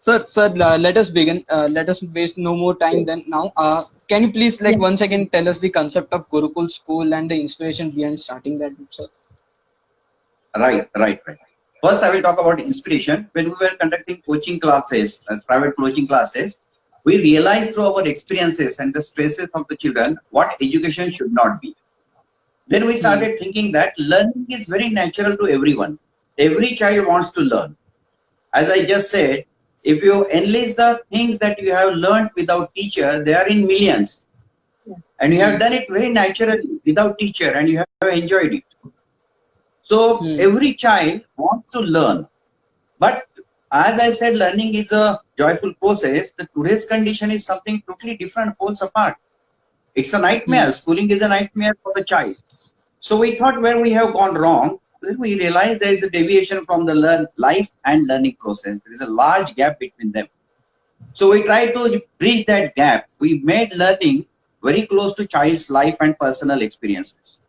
Sir, let us begin. Let us waste no more time than now. Can you please, like, Yeah. once again tell us the concept of Gurukul school and the inspiration behind starting that, sir? Right. First, I will talk about inspiration. When we were conducting coaching classes, private coaching classes, we realized through our experiences and the stresses of the children what education should not be. Then we started thinking that learning is very natural to everyone. Every child wants to learn. As I just said, if you enlist the things that you have learned without teacher, they are in millions. And you have done it very naturally without teacher and you have enjoyed it. So every child wants to learn. But as I said, learning is a joyful process. The today's condition is something totally different, poles apart. It's a nightmare. Schooling is a nightmare for the child. So we thought where we have gone wrong, then we realized there is a deviation from the life and learning process. There is a large gap between them. So we tried to bridge that gap. We made learning very close to child's life and personal experiences.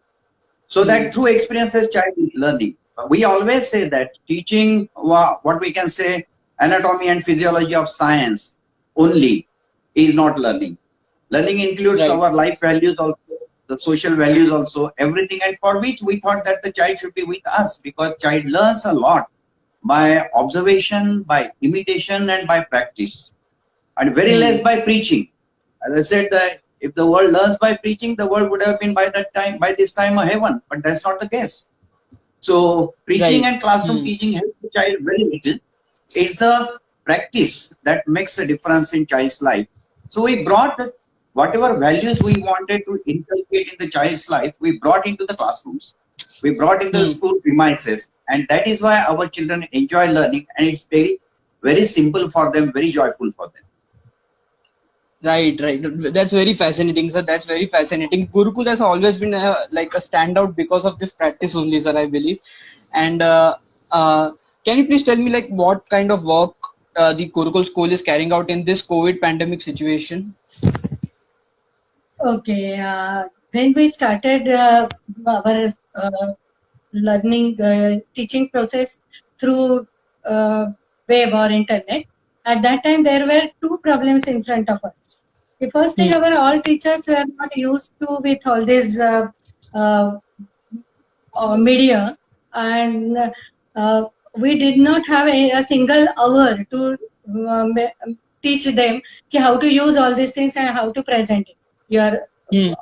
So that through experiences, child is learning. We always say that teaching what we can say anatomy and physiology of science only is not learning. Learning includes our life values also, the social values also, everything, and for which we thought that the child should be with us, because child learns a lot by observation, by imitation, and by practice, and very less by preaching. As I said, that if the world learns by preaching, the world would have been by this time a heaven, but that's not the case. So preaching and classroom teaching helps the child very little. It's a practice that makes a difference in child's life. So we brought whatever values we wanted to inculcate in the child's life, we brought into the classrooms, we brought into the school premises, and that is why our children enjoy learning, and it's very, very simple for them, very joyful for them. Right. That's very fascinating, sir. That's very fascinating. Gurukul has always been like a standout because of this practice only, sir, I believe. And can you please tell me, like, what kind of work the Gurukul school is carrying out in this COVID pandemic situation? Okay. When we started our learning teaching process through web or internet, at that time there were two problems in front of us. The first thing, our all teachers were not used to with all this media, and we did not have a single hour to teach them how to use all these things and how to present it. Your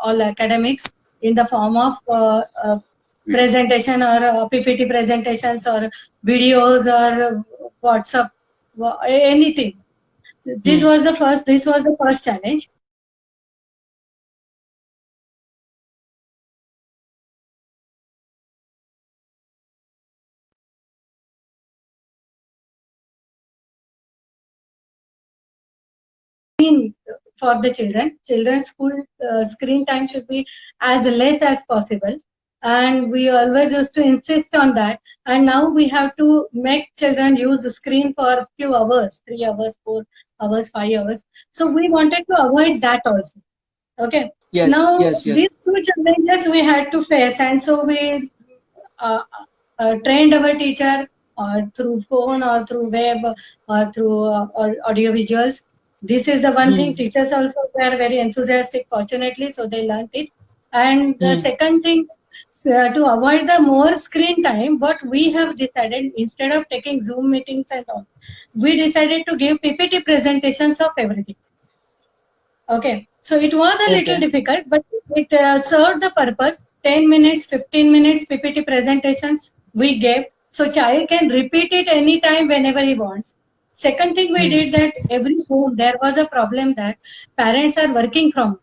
all academics in the form of presentation or PPT presentations or videos or WhatsApp, anything. This was the first challenge. For the children's school screen time should be as less as possible, and we always used to insist on that. And now we have to make children use the screen for a few hours, 3 hours, 4 hours, 5 hours. So we wanted to avoid that also. Okay. Now these two challenges we had to face, and so we trained our teacher through phone or through web or through audio visuals. This is the one thing. Teachers also were very enthusiastic, fortunately, so they learned it. And the second thing, to avoid the more screen time, what we have decided, instead of taking Zoom meetings and all, we decided to give PPT presentations of everything. Okay, so it was a little difficult, but it served the purpose. 10 minutes, 15 minutes PPT presentations we gave, so child can repeat it anytime whenever he wants. Second thing we did, that every home there was a problem that parents are working from,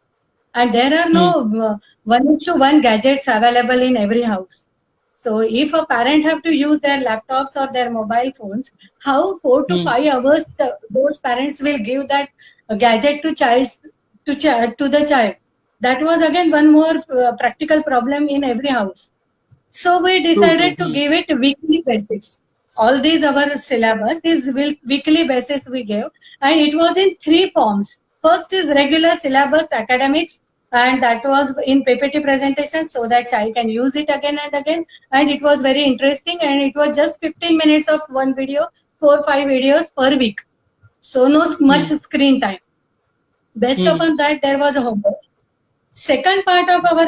and there are no 1:1 gadgets available in every house. So if a parent have to use their laptops or their mobile phones, how 4 to 5 hours those parents will give that gadget to the child? That was again one more practical problem in every house. So we decided to give it weekly basis. All these our syllabus is weekly basis we gave, and it was in 3 forms. First is regular syllabus academics, and that was in PPT presentation, so that child can use it again and again, and it was very interesting, and it was just 15 minutes of one video, 4 or 5 videos per week. So no much screen time. Based Hmm. upon that, there was a homework. Second part of our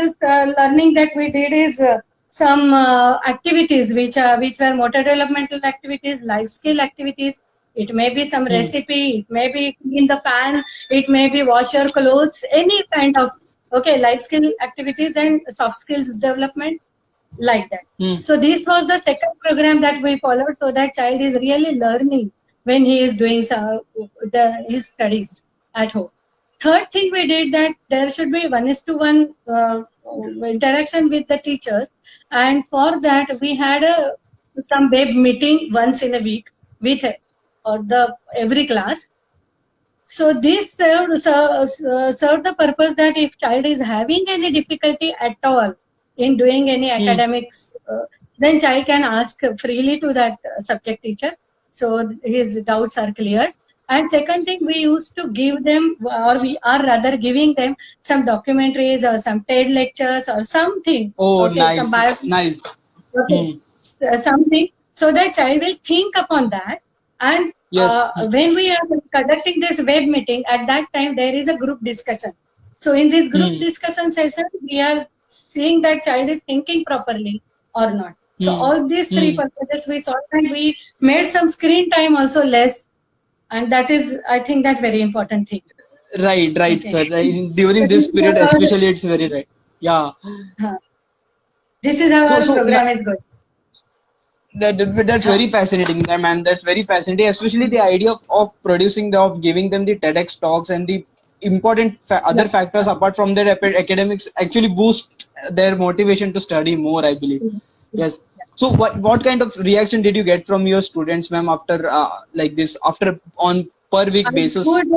learning that we did is some activities which were motor developmental activities, life skill activities. It may be some Hmm. recipe, it may be clean the fan, it may be wash your clothes, any kind of life skill activities and soft skills development like that. Hmm. So this was the second program that we followed, so that child is really learning when he is doing his studies at home. Third thing we did that there should be 1:1 interaction with the teachers, and for that we had some web meeting once in a week with the every class. So this served the purpose that if child is having any difficulty at all in doing any Hmm. academics, then child can ask freely to that subject teacher. So his doubts are cleared. And second thing, we used to give them, or we are rather giving them some documentaries or some TED lectures or something. Oh, Okay, some nice, biography. nice. Okay, Hmm. something, so that child will think upon that. And Yes. Hmm. when we are conducting this web meeting, at that time there is a group discussion. So in this group Hmm. discussion session, we are seeing that child is thinking properly or not. So Hmm. all these three Hmm. purposes we saw, and we made some screen time also less, and that is, I think, that very important thing. Right, right, Okay. sir. During So this period, especially, it's very right. Yeah. this is how So, our so, program is going. that's Huh. very fascinating, ma'am. That's very fascinating, especially the idea of producing of giving them the TEDx talks and the important Yeah. other factors apart from their academics actually boost their motivation to study more, I believe. Yeah. Yes. So, what kind of reaction did you get from your students, ma'am, after like this, after on per I week basis? would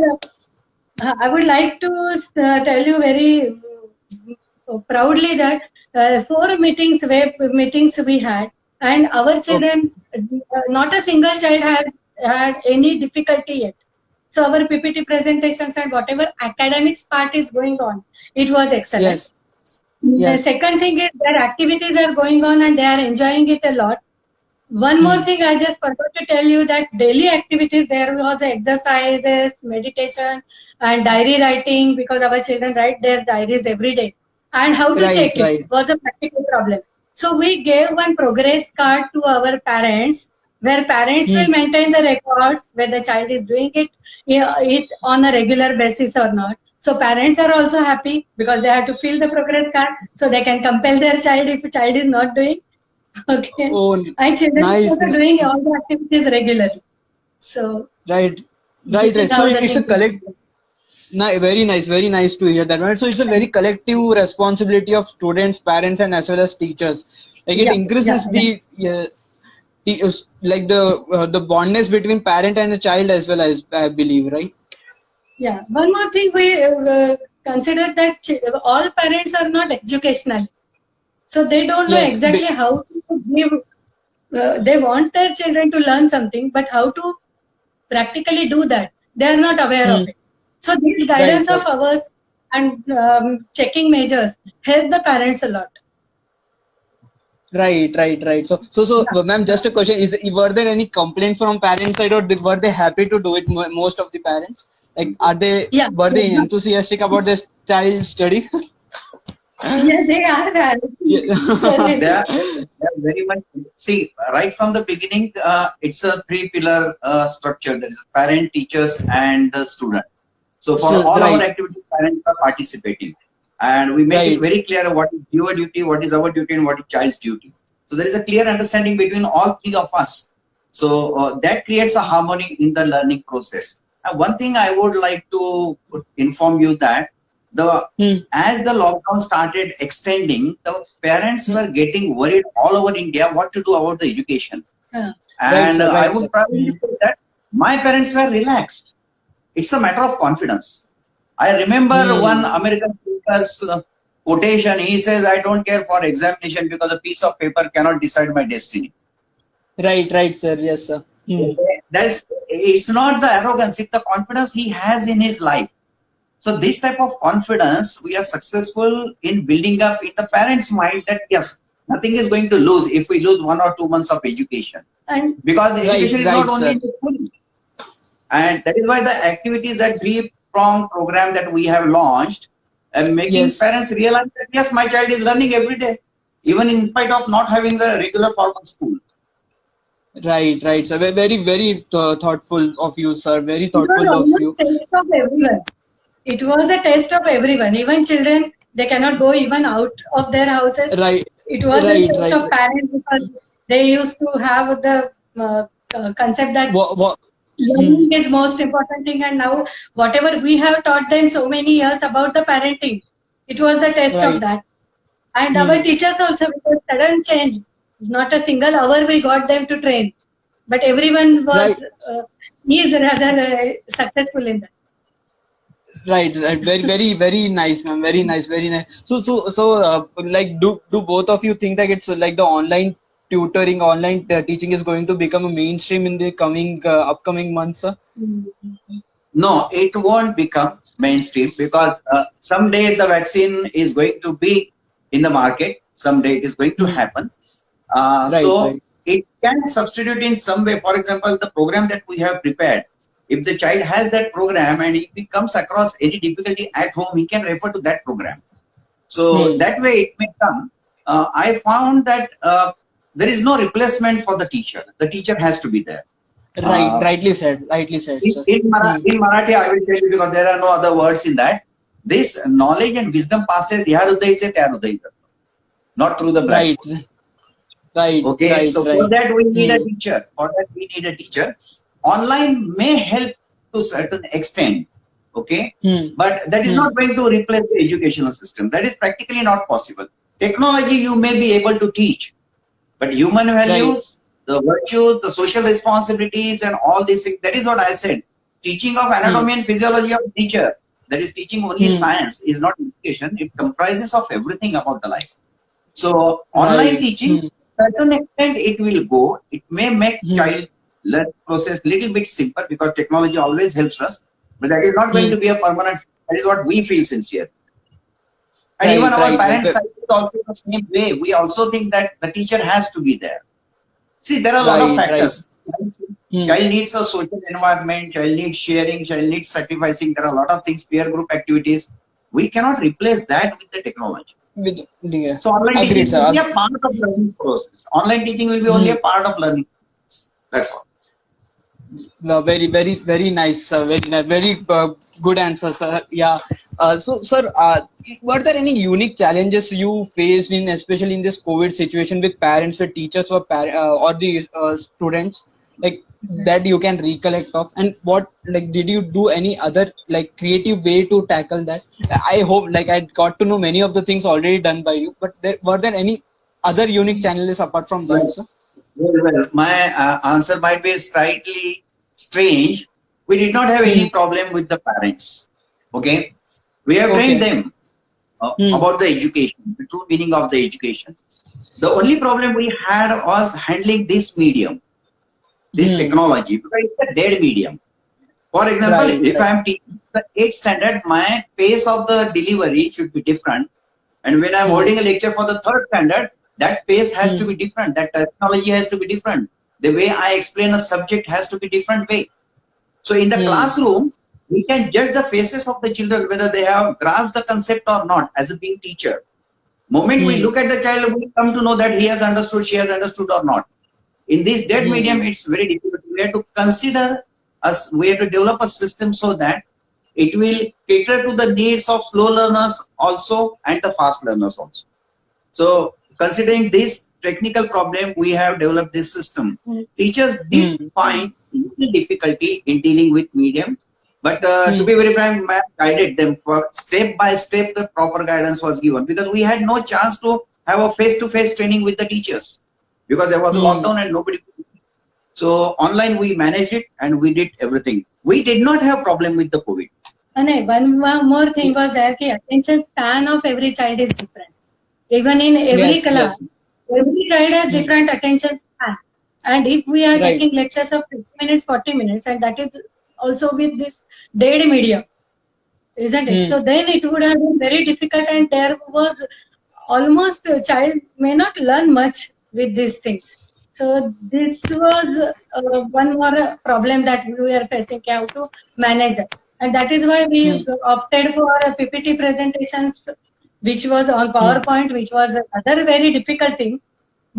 I would like to tell you very proudly that 4 web meetings we had, and our Okay. children, not a single child had any difficulty yet. So our PPT presentations and whatever academics part is going on, it was excellent. Yes. The Yes. second thing is their activities are going on and they are enjoying it a lot. One more Hmm. thing I just forgot to tell you, that daily activities, there was exercises, meditation, and diary writing, because our children write their diaries every day. And how to Right. check it Right. was a practical problem. So we gave one progress card to our parents, where parents Hmm. will maintain the records whether the child is doing it on a regular basis or not. So parents are also happy because they have to fill the progress card, so they can compel their child if a child is not doing. Okay. Oh, And children are nice. also doing all the activities regularly. So Right. this Right. is Right. So how the it's a thing is. collect. Very nice to hear that. Right? So it's a very collective responsibility of students, parents, and as well as teachers. Like it Yeah, yeah, increases yeah. like the bondness between parent and a child as well as I believe, right? Yeah. One more thing, we consider that all parents are not educational. So they don't know Yes. exactly how to give, they want their children to learn something, but how to practically do that, they are not aware of Hmm. it. So this Right. guidance of Right. ours and checking measures help the parents a lot. Right, right, right. So, ma'am, just a question: were there any complaints from parents side, or were they happy to do it? Most of the parents, like, Yeah. were Yeah. they enthusiastic about this child study? Yeah, they are. So Yeah. They are, they are very much. See, right from the beginning, it's a three-pillar structure. There is parent, teachers, and the student. So for So, all our right, activities, parents are participating, and we make it right, very clear what is your duty, what is our duty, and what is child's duty. So there is a clear understanding between all three of us. So that creates a harmony in the learning process. And one thing I would like to inform you that the hmm, as the lockdown started extending, the parents hmm, were getting worried all over India what to do about the education. right, And sir, I right, sir. would probably Hmm, say that my parents were relaxed. It's a matter of confidence. I remember one hmm. American speaker's quotation. He says, "I don't care for examination because a piece of paper cannot decide my destiny." Right, right, sir. Yes, sir. Hmm, That's it's not the arrogance; it's the confidence he has in his life. So this type of confidence we are successful in building up in the parents' mind that yes, nothing is going to lose if we lose 1 or 2 months of education, And because right, education is not right, only sir. in the school. And that is why the activities, that three-prong program that we have launched, and making Yes. parents realize that yes, my child is learning every day, even in spite of not having the regular formal school. Right, sir. Very, very thoughtful of you, sir. Very It was thoughtful of almost you. test of everyone. It was a test of everyone. Even children, they cannot go even out of their houses. Right, It was a right, test right. of parents because they used to have the concept that What? learning is most important thing, and now whatever we have taught them so many years about the parenting, it was the test of Right. that. And our Hmm. teachers also, because sudden change, not a single hour we got them to train, but everyone Right. was is rather successful in that. Right. Very nice, ma'am. Very nice, very nice. Like, do both of you think that it's like the online tutoring, online teaching is going to become a mainstream in the coming upcoming months, sir? No, it won't become mainstream because someday the vaccine is going to be in the market. Someday it is going to Hmm. happen. Right, So right. it can substitute in some way. For example, the program that we have prepared, if the child has that program and if he comes across any difficulty at home, he can refer to that program. So Hmm. that way it may come. I found that there is no replacement for the teacher. The teacher has to be there. Right, Uh, rightly said, in, sir. in, Hmm. in Marathi, I will tell you because there are no other words in that. This knowledge and wisdom passes ह्या हृदयी से त्या हृदयी, not through the Right, blackboard. Okay, right, so for right. that we need a Hmm. teacher. For that we need a teacher. Online may help to certain extent, okay, Hmm. but that is Hmm. not going to replace the educational system. That is practically not possible. Technology you may be able to teach, but human Right. values, the virtues, the social responsibilities, and all these things. That is what I said. Teaching of Hmm. anatomy and physiology of nature. That is teaching only Hmm. science is not education. It comprises of everything about the life. So online Right. teaching, certain extent it will go. It may make Hmm. child learn process little bit simpler because technology always helps us, but that is not going Hmm. to be a permanent. That is what we feel sincere. And even Right, our right, parents' right. side is also the same way. We also think that the teacher has to be there. See, there are a lot of Right. factors. Hmm. Child needs a social environment, child needs sharing, child needs sacrificing. There are a lot of things, peer group activities. We cannot replace that with the technology. With yeah. So online Agreed, teaching will sir. be a part of learning process. Online teaching will be only Hmm. a part of learning process. That's all. No, very nice, sir. Very nice. Very good answer, sir. Yeah. Sir, were there any unique challenges you faced in, especially in this COVID situation, with parents, with teachers, or the students, like that you can recollect of? And what, like, did you do any other like creative way to tackle that? I hope, like, I got to know many of the things already done by you, but were there any other unique challenges apart from that, Well, sir? my answer might be slightly strange. We did not have Hmm. any problem with the parents. Okay, we have trained Okay. them Hmm. about the education, the true meaning of the education. The only problem we had was handling this medium, this Hmm. technology, because it's a dead medium. For example, Right. if Right. I am teaching the 8th standard, my pace of the delivery should be different. And when I'm Hmm. holding a lecture for the 3rd standard, that pace has to Hmm. be different. That terminology has to be different. The way I explain a subject has to be different way. So in the Hmm. classroom, we can judge the faces of the children whether they have grasped the concept or not as a being teacher. Moment we Hmm. look at the child, we come to know that he has understood, she has understood or not. In this dead Hmm. medium, it's very difficult. We have to consider us, we have to develop a system so that it will cater to the needs of slow learners also and the fast learners also. So considering this technical problem, we have developed this system. Teachers did Hmm. find little difficulty in dealing with medium, but to Hmm. be very frank, ma'am guided them for step by step. The proper guidance was given because we had no chance to have a face-to-face training with the teachers because there was a Hmm. lockdown and nobody. So online we managed it and we did everything. We did not have problem with the COVID. And one more thing was there that attention span of every child is different. Even in every Yes. class, Yes. every child has Hmm. different attention span. And if we are Right. taking lectures of 50 minutes, 40 minutes, and that is also with this dead medium, isn't it? Hmm. So then it would have been very difficult, and there was almost a child may not learn much with these things. So this was one more problem that we were facing, how to manage that. And that is why we Hmm. opted for PPT presentations, which was on Hmm. PowerPoint, which was another very difficult thing.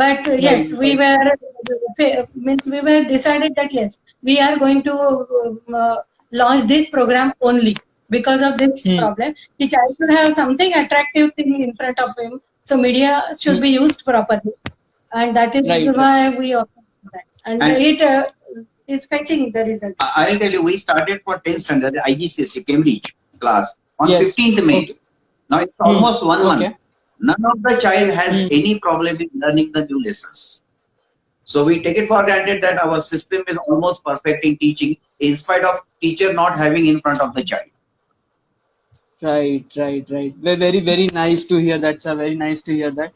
But Right, yes, we right. were means we were decided that yes, we are going to launch this program only because of this Hmm. problem. The child should have something attractive thing in front of him, so media should Hmm. be used properly, and that is Right, right. why we opted for that, and And it is fetching the results. I'll tell you, we started for 10th standard IGCSE Cambridge class on Yes. 15th May. Okay. Now it's Hmm. almost 1 month. Okay. None of the child has Hmm. any problem in learning the new lessons. So we take it for granted that our system is almost perfect in teaching, in spite of teacher not having in front of the child. Right, right, right. Very, very nice to hear that, sir. Very nice to hear that.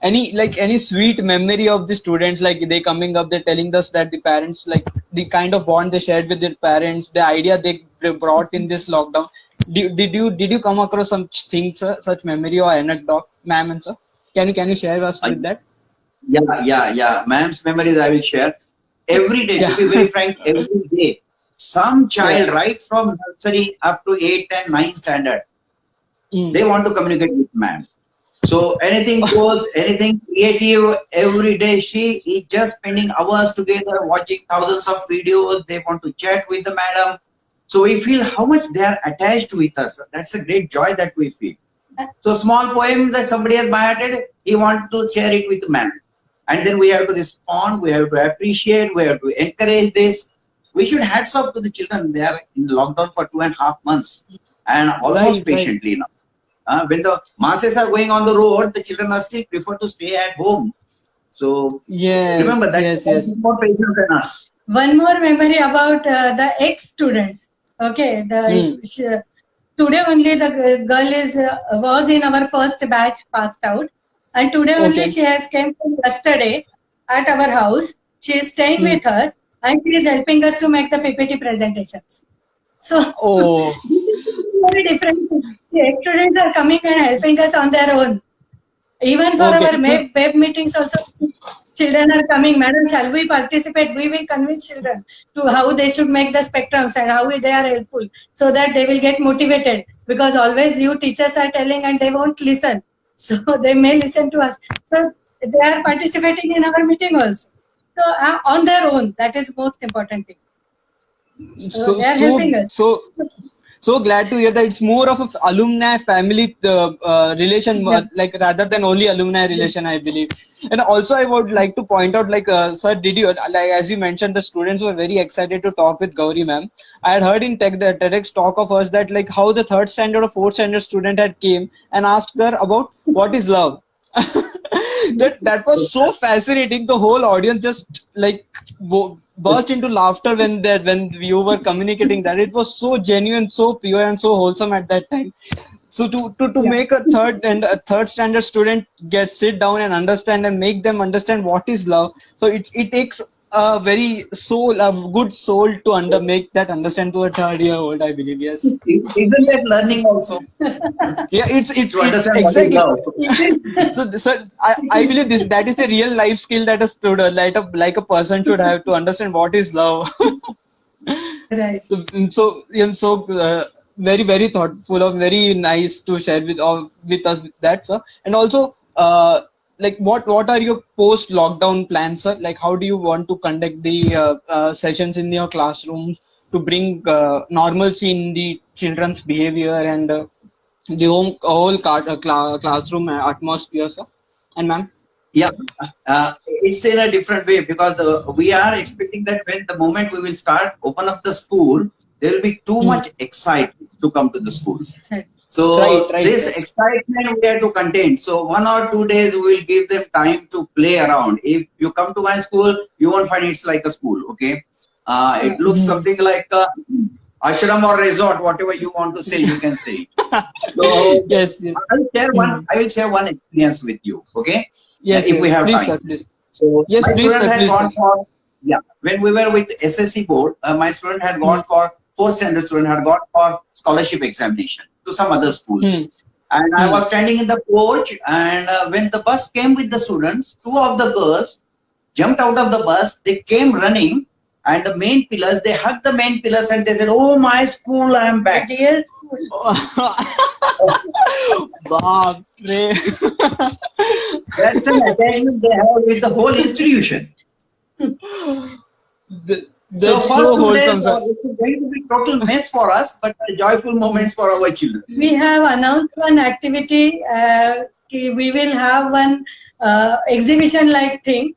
Any sweet memory of the students, like they coming up, they're telling us that the parents, like the kind of bond they shared with their parents, the idea they brought in this lockdown. Did you come across some things, sir, such memory or anecdote, ma'am and sir? Can you share us Uh, with that? yeah. Ma'am's memories I will share. Every day, to Yeah. be very frank, every day. Some child, Yes. right from nursery up to 8th and 9th standard, Mm. they want to communicate with ma'am. So anything goes, anything creative every day. She is just spending hours together watching thousands of videos. They want to chat with the madam. So we feel how much they are attached with us. That's a great joy that we feel. So small poem that somebody has bited, he wants to share it with the man. And then we have to respond, we have to appreciate, we have to encourage this. We should hats off to the children. They are in lockdown for 2.5 months and almost Right, right. patiently now. When the masses are going on the road, the children are still prefer to stay at home. So remember Yes, that yes, yes. more patient than us. One more memory about the ex students. Okay, Mm. today only the girl is was in our first batch passed out, and today only Okay. she has came from yesterday at our house. She is staying Mm. with us, and she is helping us to make the PPT presentations. So Oh. this is very different. The ex-students are coming and helping us on their own. Even for Okay. our So web meetings also, children are coming. Madam, shall we participate? We will convince children to how they should make the spectrums and how they are helpful so that they will get motivated. Because always you teachers are telling and they won't listen. So they may listen to us. So they are participating in our meeting also. So on their own, that is most important thing. So so they are so helping us. so so glad to hear that it's more of a alumni family relation, Yeah. like rather than only alumni relation, I believe. And also I would like to point out, like, sir, did you, like, as you mentioned, the students were very excited to talk with Gauri ma'am. I had heard in the TEDx talk of us that, like, how the third standard or fourth standard student had came and asked her about what is love. That was so fascinating. The whole audience just, like, burst into laughter when you were communicating that. It was so genuine, so pure, and so wholesome at that time. So to Yeah. make a third standard student get sit down and understand and make them understand what is love. So it takes a very soul, a good soul to make that understand to a 3rd year old, I believe. Yes. Isn't that learning also Yeah, to it's understand what is exactly. love? So I believe that is the real life skill that a student, like a person should have to understand what is love. Right. So very, very thoughtful of, very nice to share with us with that, sir. And also, like, what are your post lockdown plans, sir? Like, how do you want to conduct the sessions in your classrooms to bring normalcy in the children's behavior and the whole classroom atmosphere, sir? And ma'am? Yeah, it's in a different way because we are expecting that when the moment we will start open up the school, there will be too Hmm. much excitement to come to the school. Right. Right, So right, this right. excitement we have to contain. So 1 or 2 days we will give them time to play around. If you come to my school, you won't find it's like a school. Okay, Yeah. it looks something like a ashram or resort, whatever you want to say, you can say it. So Yes, yes. I will share one. Hmm. I will share one experience with you. Okay, Yes, if we yes. have Please, time. sir, please. So Yes, my please, student sir, had please, sir. gone for, yeah, when we were with SSC board, my student had Hmm. gone for, fourth standard student had gone for scholarship examination to some other school. Hmm. And I Hmm. was standing in the porch, and when the bus came with the students, two of the girls jumped out of the bus, they came running, and the main pillars, they hugged the main pillars and they said, "Oh, my school, I am back." Dear school. Baap re. That's an attachment they have with the whole institution. So That's for so 2 days, wholesome, sir. it's going to be total mess for us, but joyful moments for our children. We have announced one activity. We will have one exhibition-like thing.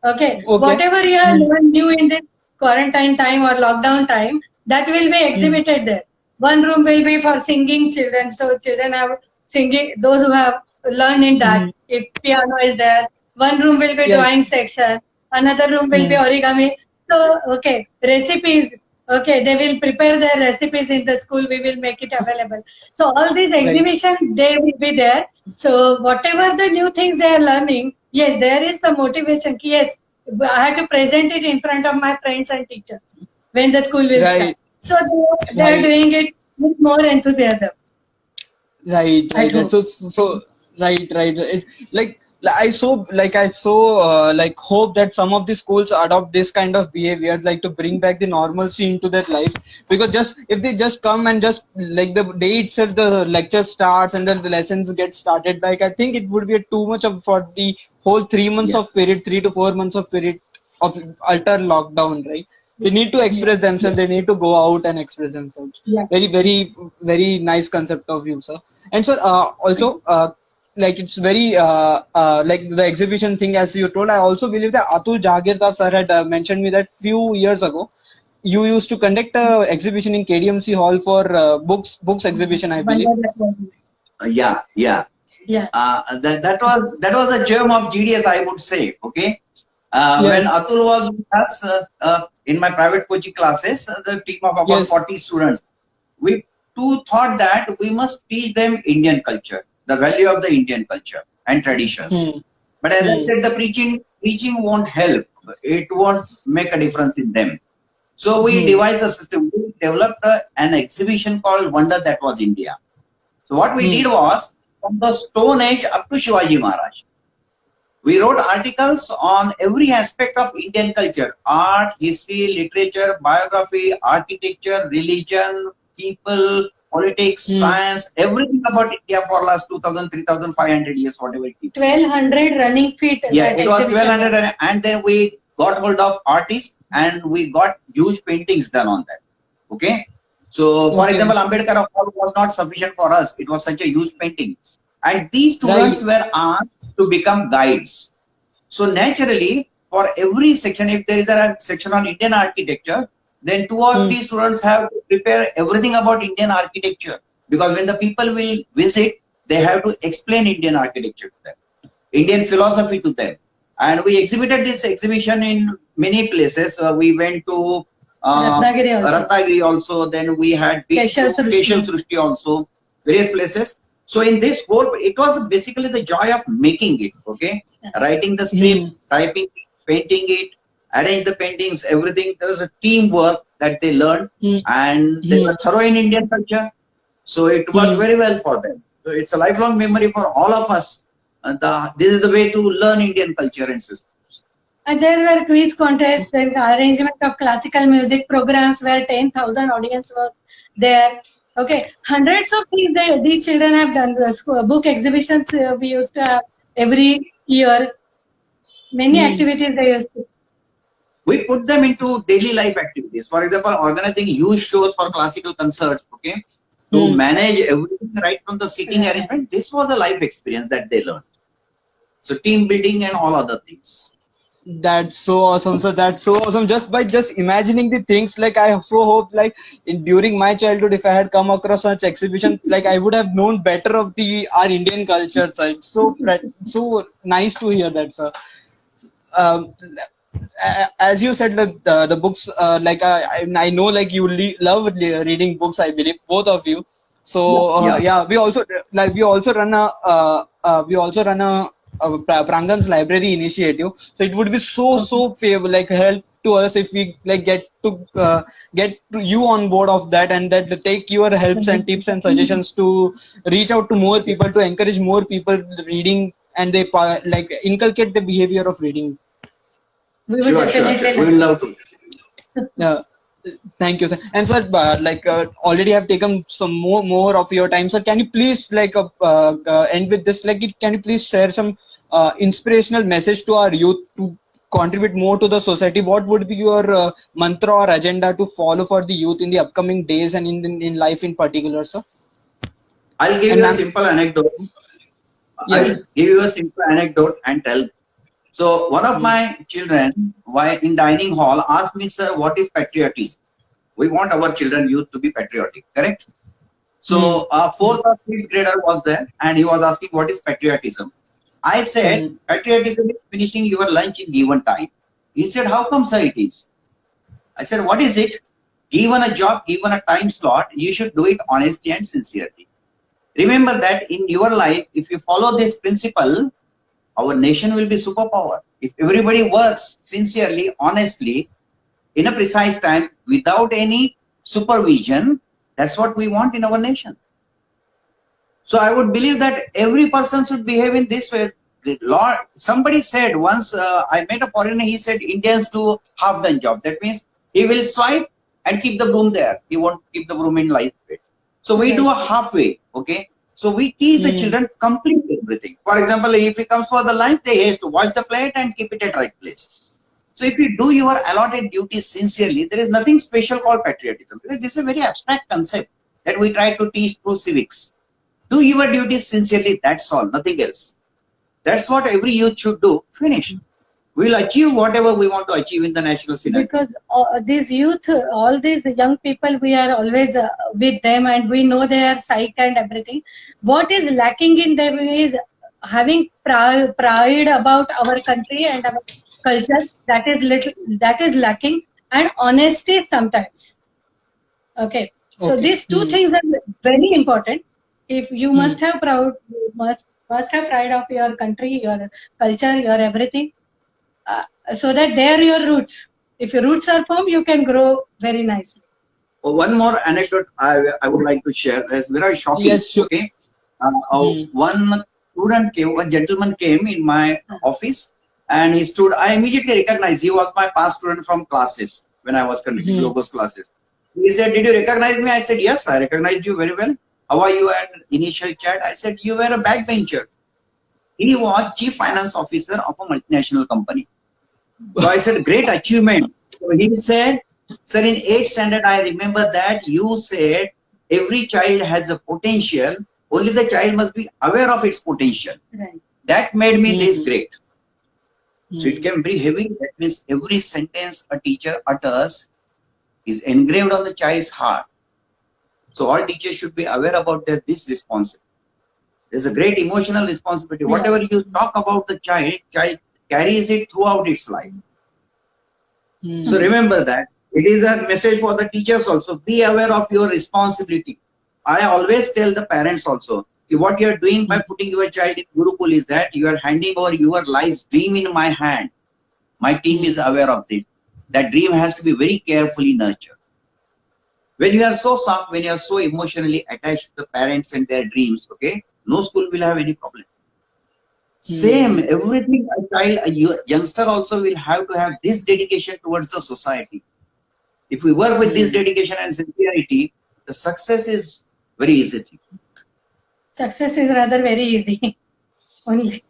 Okay. Okay. Whatever you have learned new in this quarantine time or lockdown time, that will be exhibited there. One room will be for singing children. So children have singing, those who have learned in that. If piano is there, one room will be Yes. drawing section. Another room will be origami. So, okay, recipes. Okay, they will prepare their recipes in the school. We will make it available. So all these exhibition, they will be there. So whatever the new things they are learning, yes, there is some motivation. Yes, I have to present it in front of my friends and teachers when the school will start. Right. So they are doing it with more enthusiasm. Right. I hope. So right. It, like I hope that some of the schools adopt this kind of behavior, like to bring back the normalcy into their lives. Because just if they just come and just like the day itself the lecture starts and then the lessons get started, like I think it would be too much of for the whole 3 months of period, 3 to 4 months of period of utter lockdown, right? They need to express themselves. They need to go out and express themselves. Yeah. Very nice concept of you, sir. And sir, also, like it's very like the exhibition thing as you told. I also believe that Atul Jagirdar sir had mentioned me that few years ago, you used to conduct a exhibition in KDMC Hall for books exhibition, I believe. Yeah. That was a germ of GDS, I would say. Okay. When Atul was with us in my private coaching classes, the team of about 40 students, we too thought that we must teach them Indian culture, the value of the Indian culture and traditions. But as I said, the preaching won't help. It won't make a difference in them. So we devised a system. We developed an exhibition called Wonder That Was India. So what we did was, from the Stone Age up to Shivaji Maharaj, we wrote articles on every aspect of Indian culture: art, history, literature, biography, architecture, religion, people, politics, science, everything about India for last 2,000, 3,500 years, whatever it is. 1,200 running feet. Yeah, it was 1,200, and then we got hold of artists and we got huge paintings done on that. Okay. So, for example, Ambedkar Hall was not sufficient for us. It was such a huge painting. And these students were asked to become guides. So naturally, for every section, if there is a section on Indian architecture, then 2 or 3 students have to prepare everything about Indian architecture. Because when the people will visit, they have to explain Indian architecture to them, Indian philosophy to them. And we exhibited this exhibition in many places. We went to Ratnagiri also. Then we had Keshav Srishti also, various places. So in this whole, it was basically the joy of making it, okay? Writing the script, typing it, painting it, arrange the paintings, everything. There was a teamwork that they learned, and they were thorough in Indian culture. So it worked very well for them. So it's a lifelong memory for all of us. And this is the way to learn Indian culture and systems. And there were quiz contests, the arrangement of classical music programs where 10,000 audience were there. Okay, hundreds of things these children have done. The book exhibitions we used to have every year. Many activities they used to. We put them into daily life activities. For example, organizing huge shows for classical concerts. Okay, to manage everything right from the seating arrangement. This was a life experience that they learned. So team building and all other things. That's so awesome. So that's so awesome. Just by just imagining the things, like I so hope, like during my childhood, if I had come across such exhibition, like I would have known better of our Indian culture side. So nice to hear that, sir. As you said, like the books, like I know, like you love reading books. I believe both of you. So we also run a Prangan's library initiative. So it would be so favorable, like help to us if we like get you on board of that, and that take your helps and tips and suggestions to reach out to more people, to encourage more people reading, and they like inculcate the behavior of reading. We would Sure, sure, definitely sure. We will love to. Yeah. Thank you, sir. And sir, already have taken some more of your time. So can you please end with this? Can you please share some inspirational message to our youth to contribute more to the society? What would be your mantra or agenda to follow for the youth in the upcoming days and in life in particular, sir? I'll give And you a ma'am, simple anecdote. I'll yes. give you a simple anecdote and tell. So one of my children, while in dining hall, asked me, "Sir, what is patriotism? We want our children, youth, to be patriotic, correct?" Hmm. So fourth or fifth grader was there, and he was asking, "What is patriotism?" I said, Hmm. "Patriotism is finishing your lunch in given time." He said, "How come, sir, it is?" I said, "What is it? Given a job, given a time slot, you should do it honestly and sincerely. Remember that in your life, if you follow this principle, our nation will be superpower. If everybody works sincerely, honestly, in a precise time, without any supervision, that's what we want in our nation." So I would believe that every person should behave in this way. The Lord, somebody said once, I met a foreigner, he said Indians do half done job. That means he will swipe and keep the broom there. He won't keep the broom in life. So we do a Right. halfway, okay? So we teach the Hmm. children complete everything. For example, if he comes for the lunch, they have to wash the plate and keep it at right place. So if you do your allotted duties sincerely, there is nothing special called patriotism. Because this is a very abstract concept that we try to teach through civics. Do your duties sincerely, that's all, nothing else. That's what every youth should do. Finish. We'll achieve whatever we want to achieve in the national scenario. Because these youth, all these young people, we are always with them, and we know their psyche and everything. What is lacking in them is having pride about our country and our culture. That is lacking, and honesty sometimes. Okay, so Okay. these two things are very important. If you Hmm. must have proud, you must have pride of your country, your culture, your everything, uh, so that they are your roots. If your roots are firm, you can grow very nicely. One more anecdote I would like to share is very shocking. Yes, sure. Okay, Hmm. one gentleman came in my office, and he stood. I immediately recognized he was my past student from classes when I was conducting Hmm. logos classes. He said, "Did you recognize me?" I said, "Yes, I recognized you very well. How are you?" And initial chat, I said, "You were a backbencher." He was chief finance officer of a multinational company. So I said, "Great achievement." So he said, "Sir, in 8th standard, I remember that you said every child has a potential, only the child must be aware of its potential." Right. That made me this Hmm. great. So it Hmm. can be heavy. That means every sentence a teacher utters is engraved on the child's heart. So all teachers should be aware about this responsibility. There's a great emotional responsibility. Yeah. Whatever you talk about the child carries it throughout its life. So Hmm. remember that. It is a message for the teachers also. Be aware of your responsibility. I always tell the parents also, what you are doing by putting your child in Gurukul is that you are handing over your life's dream in my hand. My team is aware of it. That dream has to be very carefully nurtured. When you are so soft, when you are so emotionally attached to the parents and their dreams, okay, no school will have any problem. Same, everything a child, a youngster also will have to have this dedication towards the society. If we work with this Hmm. dedication and sincerity, the success is very easy thing. Success is rather very easy. Only.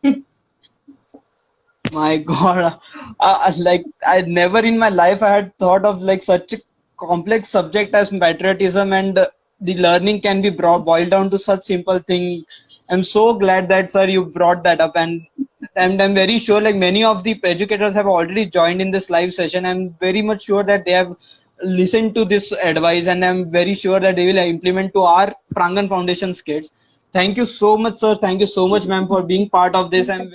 My God, I never in my life I had thought of like such a complex subject as patriotism, and the learning can be boiled down to such simple thing. I'm so glad that sir you brought that up, and I'm very sure like many of the educators have already joined in this live session. I'm very much sure that they have listened to this advice, and I'm very sure that they will implement to our Prangan Foundation's kids. Thank you so much, sir. Thank you so much, ma'am, for being part of this. I'm